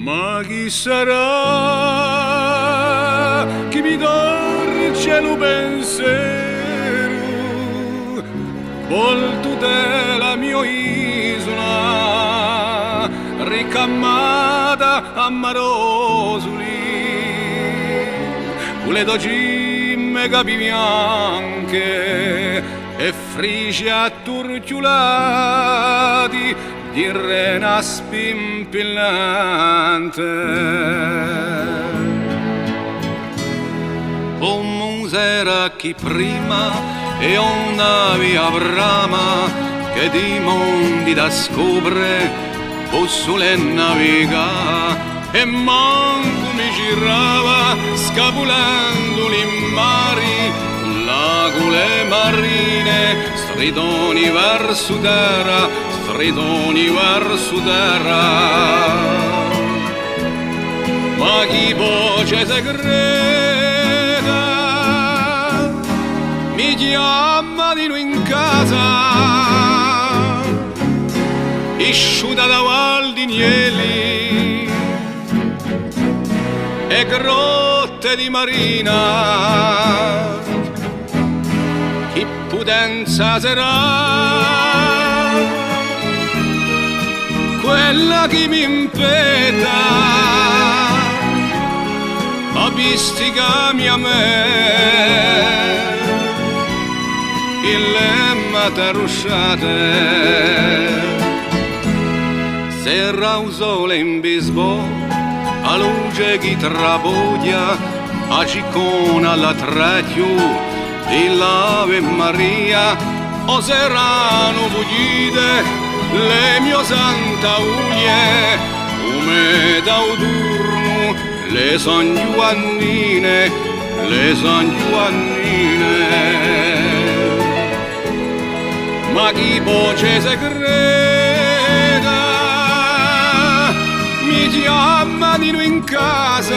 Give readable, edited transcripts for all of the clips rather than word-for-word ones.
Ma chi sarà che mi torce lo pensiero volto della mia isola ricamata a marosuli con le docime capi bianche e frici atturchiulati di rena spimpillante. Come era chi prima e onda via brama che di mondi da scopre posso le navigare e manco mi girava scapulando i mari lagule marine stridoni verso terra stridoni verso terra. Ma chi voce segreta mi chiama di noi in casa isciuta da val di Nieli e grotte di marina. Chi potenza sarà quella che mi impeta a bisticami a me il lemma tarusciate serra un sole in bisbo a luce chi traboglia a ciccona la tracchio di l'Ave Maria o serrano fuggite le mie santa ugne come d'auturno le son giovannine le son giovannine. Ma chi voce segreta mi chiama di noi in casa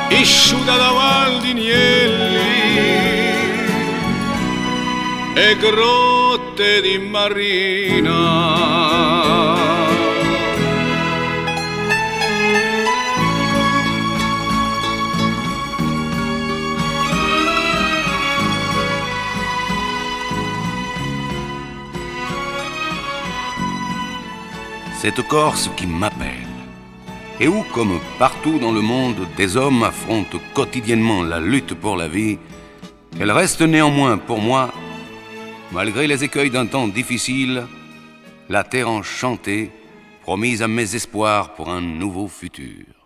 isciuta da val di Nieli e grotte di marina. Cette Corse qui m'appelle, et où, comme partout dans le monde, des hommes affrontent quotidiennement la lutte pour la vie, elle reste néanmoins pour moi, malgré les écueils d'un temps difficile, la terre enchantée, promise à mes espoirs pour un nouveau futur.